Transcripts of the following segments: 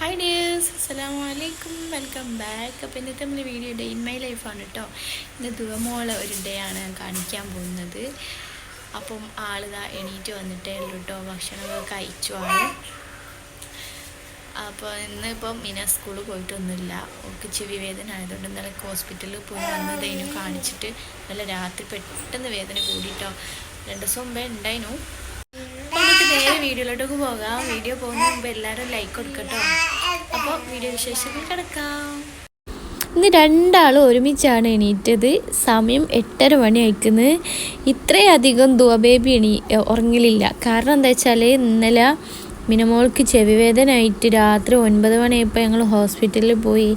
Hi dears, അസ്സലാമു അലൈക്കും, welcome back. അപ്പോൾ ഇന്നത്തെ നമ്മുടെ വീഡിയോ ഡേ ഇൻ മൈ ലൈഫാണ് കേട്ടോ. ഇന്ന് ദുവമോളെ ഒരു ഡേ ആണ് കാണിക്കാൻ പോകുന്നത്. അപ്പം ആളിതാ എണീറ്റ് വന്നിട്ടേ ഉള്ളൂ കേട്ടോ. ഭക്ഷണമൊക്കെ കഴിച്ചു ആൾ. അപ്പോൾ ഇന്നിപ്പം മിന സ്കൂളിൽ പോയിട്ടൊന്നുമില്ല. ഓൾക്ക് ചെവി വേദന ആയതുകൊണ്ട് ഇന്നലെ ഹോസ്പിറ്റലിൽ പോയി വന്നതേനു കാണിച്ചിട്ട്. നല്ല രാത്രി പെട്ടെന്ന് വേദന കൂടിയിട്ടോ. 2 ദിവസം മുമ്പേ ഉണ്ടായിരുന്നു. നേരെ വീഡിയോയിലോട്ടൊക്കെ പോകാം. വീഡിയോ പോകുന്ന മുമ്പ് എല്ലാവരും ലൈക്ക് കൊടുക്കട്ടോ. അപ്പോൾ വീഡിയോ വിശേഷങ്ങൾ കിടക്കാം. ഇന്ന് രണ്ടാളും ഒരുമിച്ചാണ് എണീറ്റത്. സമയം 8:30 മണി അയക്കുന്നത്. ഇത്രയധികം ബേബി ഉറങ്ങലില്ല. കാരണം എന്താ വെച്ചാൽ ഇന്നലെ മിനമോൾക്ക് ചെവി വേദന ആയിട്ട് രാത്രി 9 മണിയായപ്പോൾ ഞങ്ങൾ ഹോസ്പിറ്റലിൽ പോയി.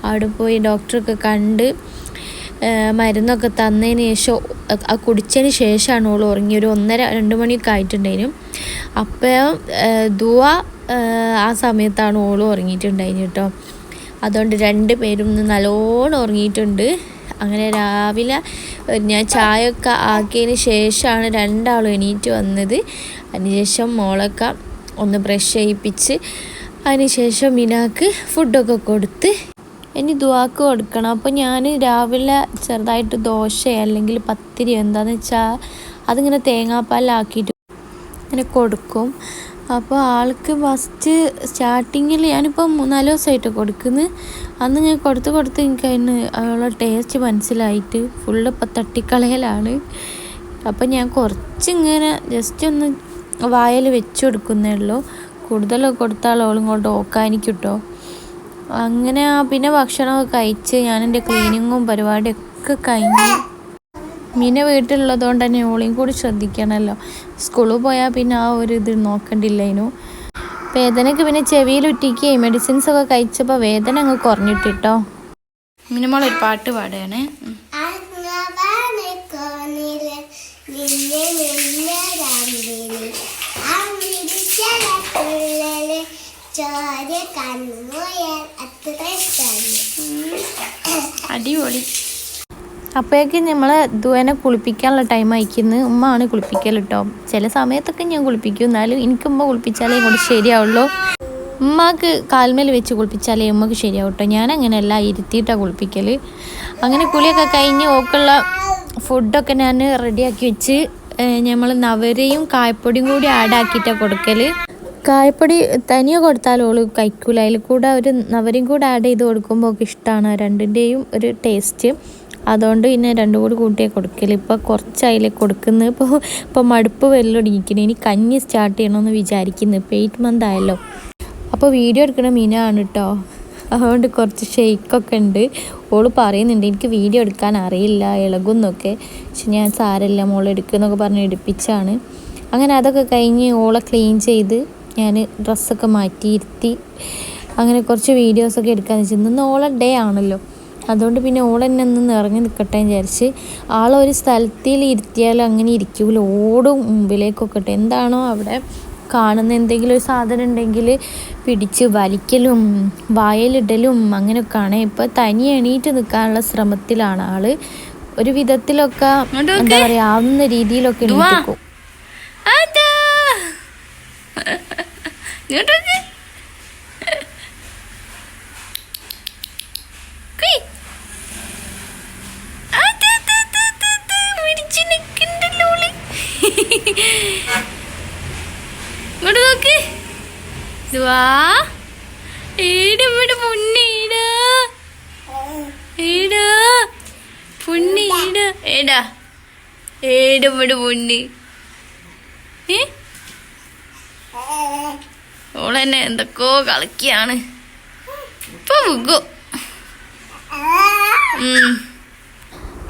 അവിടെ പോയി ഡോക്ടറൊക്കെ കണ്ട് മരുന്നൊക്കെ തന്നതിന് ശേഷം കുടിച്ചതിന് ശേഷമാണ് ഓൾ ഉറങ്ങി. ഒരു 1:30-2 മണിയൊക്കെ ആയിട്ടുണ്ടായിരുന്നു. അപ്പോൾ ആ സമയത്താണ് ഓൾ ഉറങ്ങിയിട്ടുണ്ടായിരുന്നു കേട്ടോ. അതുകൊണ്ട് 2 പേരും നല്ലോണം ഉറങ്ങിയിട്ടുണ്ട്. അങ്ങനെ രാവിലെ ഞാൻ ചായയൊക്കെ ആക്കിയതിന് ശേഷമാണ് രണ്ടാളും എണീറ്റ് വന്നത്. അതിനുശേഷം മോളൊക്കെ ഒന്ന് ബ്രഷ് ചെയ്യിപ്പിച്ച് അതിനുശേഷം മിനാക്ക് ഫുഡൊക്കെ കൊടുത്ത് ഇനി ദുആക്ക് കൊടുക്കണം. അപ്പോൾ ഞാൻ രാവിലെ ചെറുതായിട്ട് ദോശ അല്ലെങ്കിൽ പത്തിരി എന്താണെന്ന് വെച്ചാൽ അതിങ്ങനെ തേങ്ങാപ്പാലാക്കിയിട്ട് ഇങ്ങനെ കൊടുക്കും. അപ്പോൾ ആൾക്ക് ഫസ്റ്റ് സ്റ്റാർട്ടിങ്ങിൽ ഞാനിപ്പോൾ 3-4 ദിവസമായിട്ട് കൊടുക്കുന്നത്. അന്ന് ഞാൻ കൊടുത്ത് എനിക്ക് അതിന് അവളുടെ ടേസ്റ്റ് മനസ്സിലായിട്ട് ഫുള്ള് ഇപ്പം തട്ടിക്കളയലാണ്. അപ്പം ഞാൻ കുറച്ചിങ്ങനെ ജസ്റ്റ് ഒന്ന് വായിൽ വെച്ച് കൊടുക്കുന്നേ ഉള്ളൂ. കൂടുതലൊക്കെ കൊടുത്താൽ അവളിങ്ങോട്ട് ഓക്കാനിക്കും കേട്ടോ. അങ്ങനെ പിന്നെ ഭക്ഷണമൊക്കെ കഴിച്ച് ഞാൻ എൻ്റെ ക്ലീനിങ്ങും പരിപാടിയൊക്കെ കഴിഞ്ഞ്. മിന വീട്ടിലുള്ളതുകൊണ്ട് തന്നെ ഓളെയും കൂടി ശ്രദ്ധിക്കണമല്ലോ. സ്കൂളിൽ പോയാൽ പിന്നെ ആ ഒരു ഇത് നോക്കണ്ടില്ലേനു. വേദനയ്ക്ക് പിന്നെ ചെവിയിൽ ഉറ്റിക്കുകയും മെഡിസിൻസൊക്കെ കഴിച്ചപ്പോൾ വേദന അങ്ങ് കുറഞ്ഞിട്ടിട്ടോ. മിനിമോളൊരു പാട്ട് പാടുകയാണ്. അടിപൊളി. അപ്പോഴേക്ക് നമ്മളെ ദുവനെ കുളിപ്പിക്കാനുള്ള ടൈം അയക്കുന്നത്. ഉമ്മ ആണ് കുളിപ്പിക്കൽ കേട്ടോ. ചില സമയത്തൊക്കെ ഞാൻ കുളിപ്പിക്കും. എന്നാലും എനിക്ക് ഉമ്മ കുളിപ്പിച്ചാലേ ഇങ്ങോട്ട് ശരിയാവുള്ളൂ. ഉമ്മക്ക് കാൽമേൽ വെച്ച് കുളിപ്പിച്ചാലേ ഉമ്മക്ക് ശരിയാവും കേട്ടോ. ഞാൻ അങ്ങനെയല്ല, ഇരുത്തിയിട്ടാണ് കുളിപ്പിക്കൽ. അങ്ങനെ കുളിയൊക്കെ കഴിഞ്ഞ് ഓക്കുള്ള ഫുഡൊക്കെ ഞാൻ റെഡിയാക്കി വെച്ച് നമ്മൾ നവരയും കായപ്പൊടിയും കൂടി ആഡാക്കിയിട്ടാണ് കൊടുക്കൽ. കായപ്പൊടി തനിയെ കൊടുത്താൽ ഓള് കഴിക്കൂല. അതിൽ കൂടെ ഒരു നവരയും കൂടെ ആഡ് ചെയ്ത് കൊടുക്കുമ്പോൾ ഒക്കെ ഇഷ്ടമാണ്. രണ്ടിൻ്റെയും ഒരു ടേസ്റ്റ്. അതുകൊണ്ട് പിന്നെ 2 കൂടി കൂട്ടിയേ കൊടുക്കൽ. ഇപ്പോൾ കുറച്ചായില്ലേ കൊടുക്കുന്നത്. ഇപ്പോൾ മടുപ്പ് വെല്ലൊടിക്കുന്നത്. ഇനി കഞ്ഞി സ്റ്റാർട്ട് ചെയ്യണമെന്ന് വിചാരിക്കുന്നു. ഇപ്പോൾ 8 മന്ത് ആയല്ലോ. അപ്പോൾ വീഡിയോ എടുക്കണ മീനാണ് കേട്ടോ. അതുകൊണ്ട് കുറച്ച് ഷെയ്ക്കൊക്കെ ഉണ്ട്. ഓള് പറയുന്നുണ്ട് എനിക്ക് വീഡിയോ എടുക്കാൻ അറിയില്ല, ഇളകുന്നൊക്കെ. പക്ഷെ ഞാൻ സാരമില്ല മോൾ എടുക്കുന്നൊക്കെ പറഞ്ഞ് എടുപ്പിച്ചാണ്. അങ്ങനെ അതൊക്കെ കഴിഞ്ഞ് ഓളെ ക്ലീൻ ചെയ്ത് ഞാൻ ഡ്രസ്സൊക്കെ മാറ്റി ഇരുത്തി. അങ്ങനെ കുറച്ച് വീഡിയോസൊക്കെ എടുക്കാമെന്ന് വെച്ചാൽ ഇന്ന് ഓളെ ഡേ ആണല്ലോ. അതുകൊണ്ട് പിന്നെ ഓളെന്നെ ഒന്ന് ഇറങ്ങി നിൽക്കട്ടെ എന്ന് വിചാരിച്ച്. ആളൊരു സ്ഥലത്തിൽ ഇരുത്തിയാലും അങ്ങനെ ഇരിക്കൂല, ഓടും മുമ്പിലേക്കൊക്കെ ഇട്ട്. എന്താണോ അവിടെ കാണുന്ന എന്തെങ്കിലും ഒരു സാധനം ഉണ്ടെങ്കിൽ പിടിച്ച് വലിക്കലും വായലിടലും അങ്ങനെയൊക്കെയാണ്. ഇപ്പോൾ തനി എണീറ്റ് നിൽക്കാനുള്ള ശ്രമത്തിലാണ് ആൾ. ഒരു വിധത്തിലൊക്കെ എന്താ പറയുക, ആവുന്ന രീതിയിലൊക്കെ എണീറ്റിക്കും. ഇങ്ങോട്ട് നോക്ക് ദുവാ. ഏടവിടെ പൊന്നീടാ, ഏടാ പൊന്നീടാ, ഏടാ ഏടവിടെ പൊന്നി. ഓളെന്നെ എന്തൊക്കെയോ കളിക്കാണ്. ഇപ്പൊ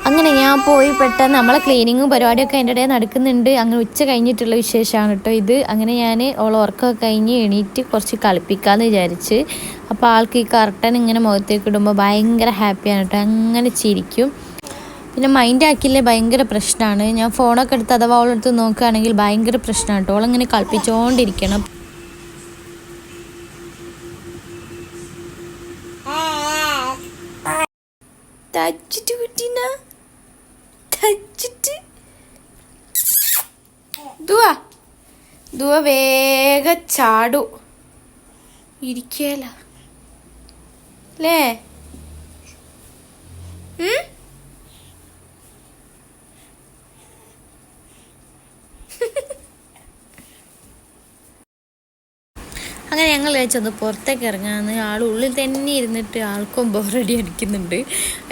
അങ്ങനെ ഞാൻ പോയി പെട്ടെന്ന് നമ്മളെ ക്ലീനിങ്ങും പരിപാടിയൊക്കെ എൻ്റെ ഇടയിൽ നടക്കുന്നുണ്ട്. അങ്ങനെ ഉച്ച കഴിഞ്ഞിട്ടുള്ള വിശേഷമാണ് കേട്ടോ ഇത്. അങ്ങനെ ഞാൻ ഓൾ ഉറക്കമൊക്കെ കഴിഞ്ഞ് എണീറ്റ് കുറച്ച് കളിപ്പിക്കാമെന്ന് വിചാരിച്ച്. അപ്പോൾ ആൾക്ക് ഈ കർട്ടൻ ഇങ്ങനെ മുഖത്തേക്ക് ഇടുമ്പോൾ ഭയങ്കര ഹാപ്പിയാണ് കേട്ടോ. അങ്ങനെ ചിരിക്കും. പിന്നെ മൈൻഡ് ആക്കിയില്ലേ ഭയങ്കര പ്രശ്നമാണ്. ഞാൻ ഫോണൊക്കെ എടുത്ത് അഥവാ അവളെടുത്ത് നോക്കുകയാണെങ്കിൽ ഭയങ്കര പ്രശ്നമാണ് കേട്ടോ. ഓളങ്ങനെ കളിപ്പിച്ചുകൊണ്ടിരിക്കണം. തച്ചിട്ട് കുട്ടീന തച്ചിട്ട് ദുവ വേഗ ചാടു. ഇരിക്കല അല്ലേ? അങ്ങനെ ഞങ്ങൾ കഴിച്ചൊന്ന് പുറത്തേക്ക് ഇറങ്ങാമെന്ന്. ആൾ ഉള്ളിൽ തന്നെ ഇരുന്നിട്ട് ആൾക്കും ബോറടി അടിക്കുന്നുണ്ട്.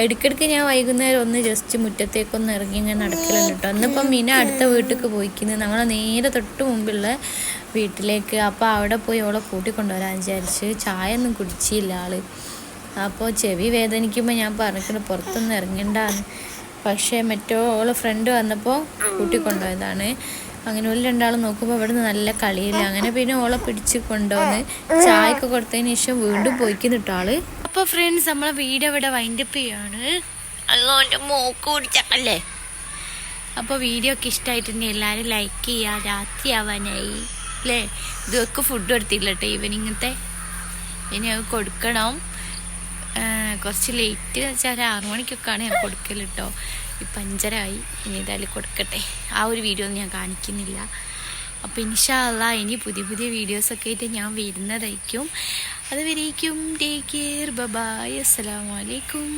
ഇടയ്ക്കിടയ്ക്ക് ഞാൻ വൈകുന്നേരം ഒന്ന് ജസ്റ്റ് മുറ്റത്തേക്കൊന്ന് ഇറങ്ങി ഇങ്ങനെ നടക്കലുണ്ട് കേട്ടോ. അന്നിപ്പം മീന അടുത്ത വീട്ടിലേക്ക് പോയിക്കുന്നത്, നമ്മളെ നേരെ തൊട്ട് മുമ്പുള്ള വീട്ടിലേക്ക്. അപ്പോൾ അവിടെ പോയി ഓളെ കൂട്ടിക്കൊണ്ടുവരാൻ വിചാരിച്ച്. ചായ ഒന്നും കുടിച്ചില്ല ആൾ. അപ്പോൾ ചെവി വേദനിക്കുമ്പോൾ ഞാൻ പറഞ്ഞിട്ട് പുറത്തൊന്നും ഇറങ്ങണ്ടാന്ന്. പക്ഷേ മറ്റോ ഓളെ ഫ്രണ്ട് വന്നപ്പോൾ കൂട്ടിക്കൊണ്ടുപോയതാണ്. അങ്ങനെ ഒരു രണ്ടാളും നോക്കുമ്പോൾ ഇവിടുന്ന് നല്ല കളിയില്ല. അങ്ങനെ പിന്നെ ഓളെ പിടിച്ച് കൊണ്ടുവന്ന് ചായയൊക്കെ കൊടുത്തതിന് ശേഷം വീണ്ടും പോയിക്കുന്നിട്ടോ ആള്. അപ്പോൾ ഫ്രണ്ട്സ്, നമ്മളെ വീഡിയോ ഇവിടെ വൈൻഡപ്പ് ചെയ്യാണ്. അതുകൊണ്ട് മോക്ക് കുടിച്ചല്ലേ. അപ്പോൾ വീഡിയോ ഒക്കെ ഇഷ്ടമായിട്ടുണ്ടെങ്കിൽ എല്ലാവരും ലൈക്ക് ചെയ്യുക. രാത്രി ആവാനായി അല്ലേ? ഇതൊക്കെ ഫുഡ് കൊടുത്തില്ല കേട്ടോ ഈവനിങ്ങത്തെ. ഇനി അത് കൊടുക്കണം. കുറച്ച് ലേറ്റ് വെച്ചാൽ 6 മണിക്കൊക്കെയാണ് ഞാൻ കൊടുക്കൽ കേട്ടോ. ഇപ്പം 5:30 ആയി. ഇനി ഏതായാലും കൊടുക്കട്ടെ. ആ ഒരു വീഡിയോ ഒന്നും ഞാൻ കാണിക്കുന്നില്ല. അപ്പോൾ ഇൻഷാ അല്ലാഹ് ഇനി പുതിയ പുതിയ വീഡിയോസൊക്കെ ആയിട്ട് ഞാൻ വരുന്നതായിരിക്കും. അതുവരേക്കും ടേക്ക് കെയർ. ബൈ. അസ്സലാമു അലൈക്കും.